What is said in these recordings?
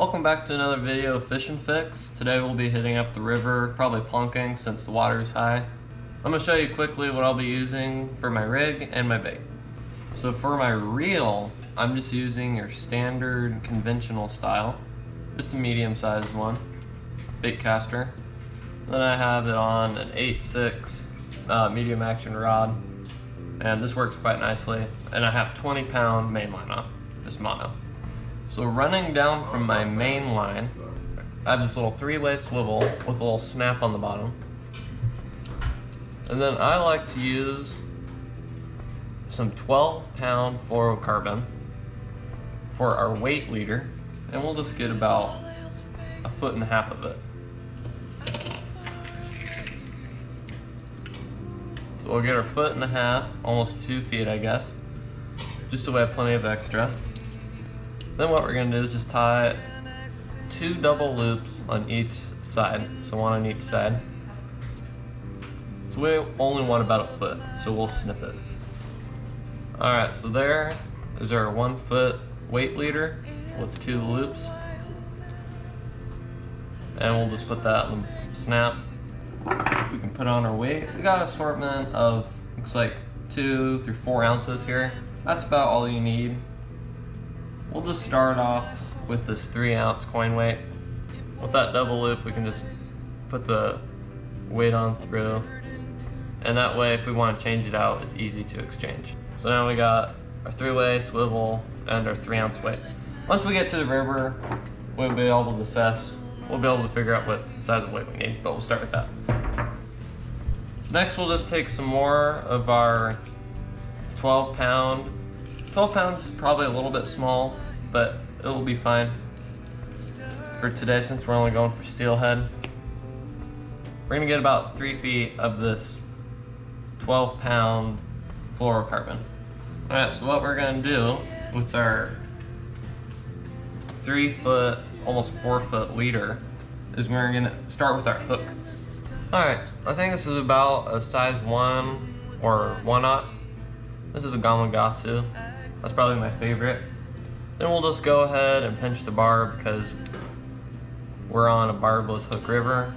Welcome back to another video of Fish and Fix. Today we'll be hitting up the river, probably plunking since the water is high. I'm going to show you quickly what I'll be using for my rig and my bait. So for my reel, I'm just using your standard conventional style, just a medium-sized one, bait caster. Then I have it on an 8.6 medium action rod, and this works quite nicely. And I have 20-pound main line on, just mono. So running down from my main line, I have this little 3-way swivel with a little snap on the bottom. And then I like to use some 12-pound fluorocarbon for our weight leader, and we'll just get about 1.5 foot of it. So we'll get our 1.5 foot, almost 2 feet I guess, just so we have plenty of extra. Then what we're going to do is just tie 2 double loops on each side, so one on each side. So we only want about 1 foot, so we'll snip it. Alright, so there is our 1 foot weight leader with 2 loops. And we'll just put that in the snap. We can put on our weight. We got an assortment of, looks like 2 through 4 ounces here. That's about all you need. We'll just start off with this 3-ounce coin weight. With that double loop, we can just put the weight on through. And that way, if we want to change it out, it's easy to exchange. So now we got our 3-way swivel and our 3-ounce weight. Once we get to the river, we'll be able to assess. We'll be able to figure out what size of weight we need, but we'll start with that. Next, we'll just take some more of our 12-pound. 12 pounds is probably a little bit small, but it'll be fine for today since we're only going for steelhead. We're gonna get about 3 feet of this 12-pound fluorocarbon. Alright, so what we're gonna do with our 3 foot, almost 4 foot leader is we're gonna start with our hook. Alright, I think this is about a size 1 or 1/0. This is a Gamakatsu. That's probably my favorite. Then we'll just go ahead and pinch the barb because we're on a barbless hook river.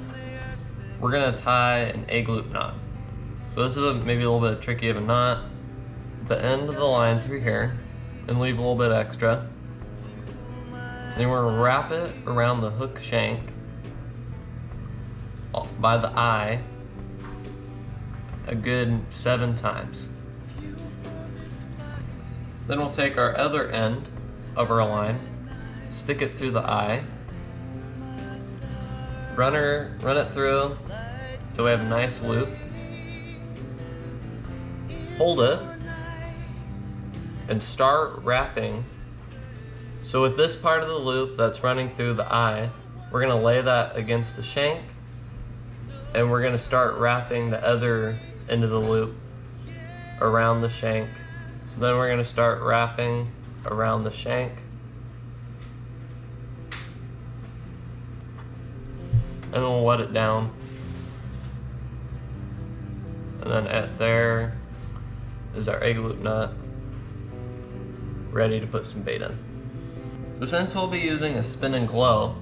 We're gonna tie an egg loop knot. So this is maybe a little bit tricky of a knot. The end of the line through here and leave a little bit extra. Then we're gonna wrap it around the hook shank by the eye a good 7 times. Then we'll take our other end of our line, stick it through the eye, run it through till we have a nice loop, hold it, and start wrapping. So with this part of the loop that's running through the eye, we're gonna lay that against the shank, and we're gonna start wrapping the other end of the loop around the shank. So then we're going to start wrapping around the shank. And we'll wet it down. And then at there is our egg loop knot, ready to put some bait in. So since we'll be using a spin and glow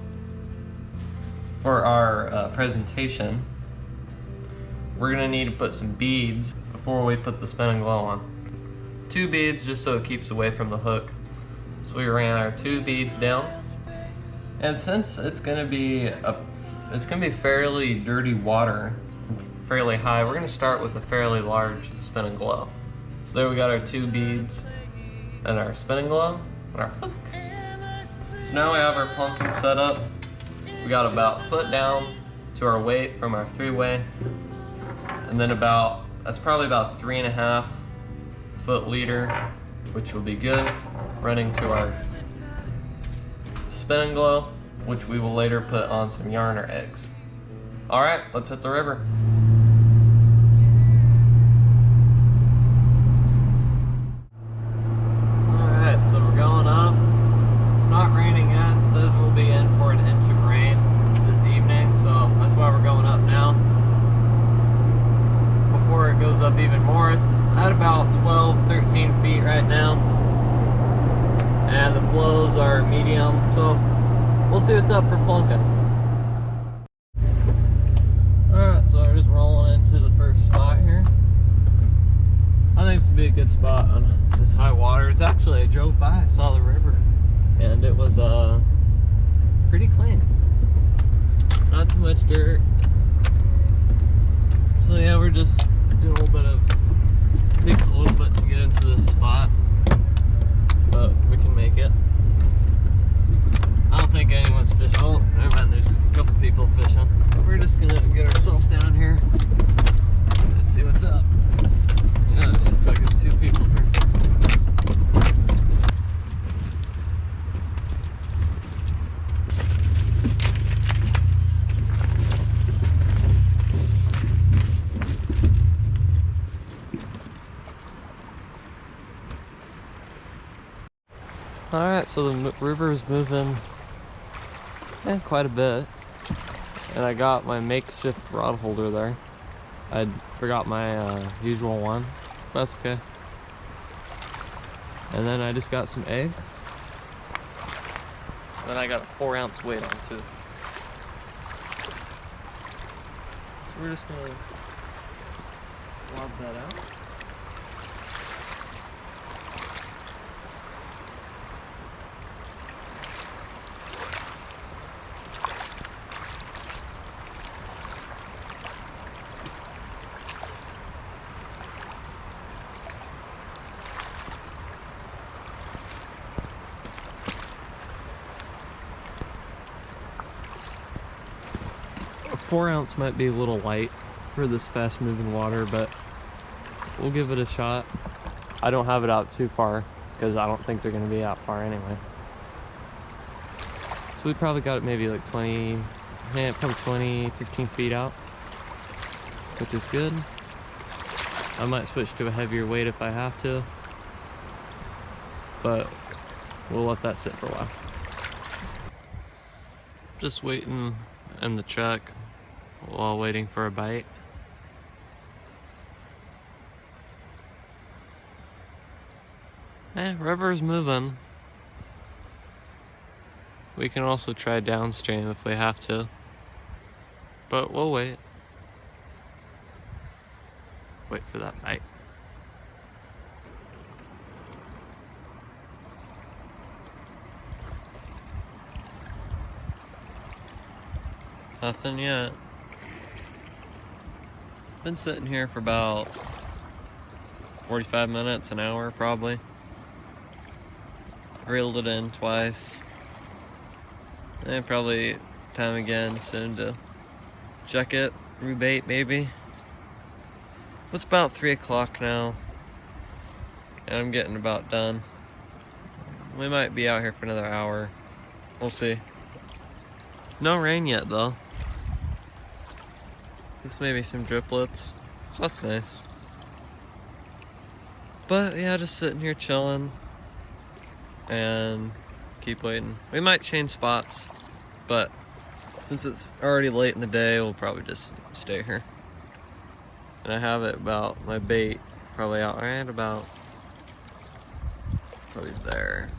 for our presentation, we're going to need to put some beads before we put the spin and glow on. 2 beads just so it keeps away from the hook. So we ran our 2 beads down, and since it's gonna be fairly dirty water, fairly high, we're gonna start with a fairly large spin and glow. So there we got our 2 beads and our spin and glow and our hook. So now we have our plunking set up. We got about 1 foot down to our weight from our 3-way, and then that's probably about 3.5 foot leader, which will be good, running to our spin and glow, which we will later put on some yarn or eggs. Alright, let's hit the river. Alright, so we're going up. It's not raining yet. It says we'll be in for an inch of rain this evening, so that's why we're going up now. Before it goes up even more, it's at about 12-13 feet right now, and the flows are medium, so We'll see what's up for Plunking. Alright, so we're just rolling into the first spot here. I think this would be a good spot on this high water. It's actually, I drove by, I saw the river, and it was pretty clean. Not too much dirt. So yeah, we're just doing a little bit of, it takes a little bit to get into this spot, but we can make it. I don't think anyone's fishing. Oh, never mind, there's a couple people fishing. But we're just gonna get ourselves down here and see what's up. Yeah, it looks like there's 2 people here. Alright, so the river is moving quite a bit, and I got my makeshift rod holder there. I forgot my usual one, but that's okay. And then I just got some eggs. Then I got a 4-ounce weight on too. So we're just gonna lob that out. 4-ounce might be a little light for this fast moving water, but we'll give it a shot. I don't have it out too far because I don't think they're going to be out far anyway. So we probably got it maybe like 20, probably 20, 15 feet out, which is good. I might switch to a heavier weight if I have to, but we'll let that sit for a while. Just waiting in the truck while waiting for a bite. River's moving. We can also try downstream if we have to, but we'll wait. Wait for that bite. Nothing yet. Been sitting here for about 45 minutes, an hour probably. Reeled it in twice. And probably time again soon to check it, rebait maybe. It's about 3 o'clock now, and I'm getting about done. We might be out here for another hour. We'll see. No rain yet though. Just maybe some driplets, so that's nice. But yeah, just sitting here chilling and keep waiting. We might change spots, but since it's already late in the day, we'll probably just stay here. And I have it about, my bait probably out right about, probably there.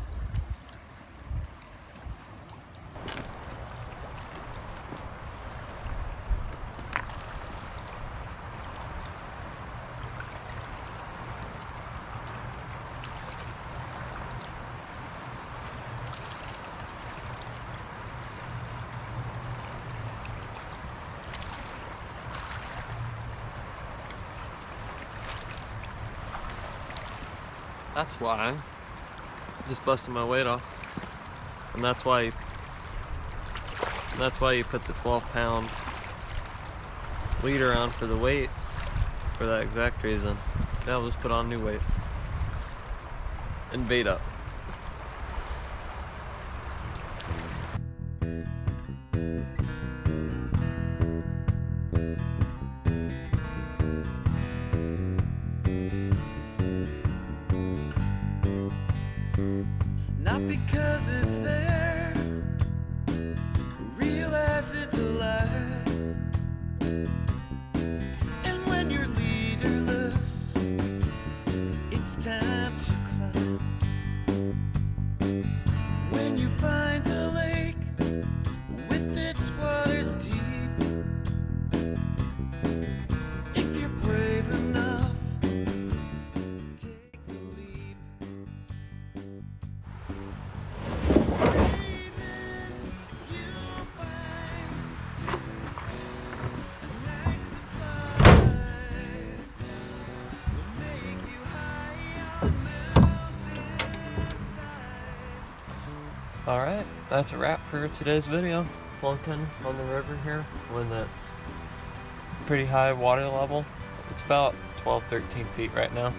That's why I just busted my weight off, and that's why you put the 12-pound leader on for the weight, for that exact reason. Now we'll just put on new weight and bait up. Not because it's there, realize it's alive. And when you're leaderless, it's time to climb. Alright, that's a wrap for today's video. Plunking on the river here when it's pretty high water level. It's about 12-13 feet right now.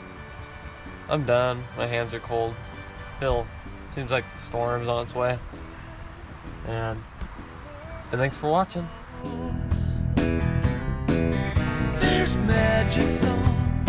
I'm done. My hands are cold. Seems like the storm's on its way. And thanks for watching. There's magic song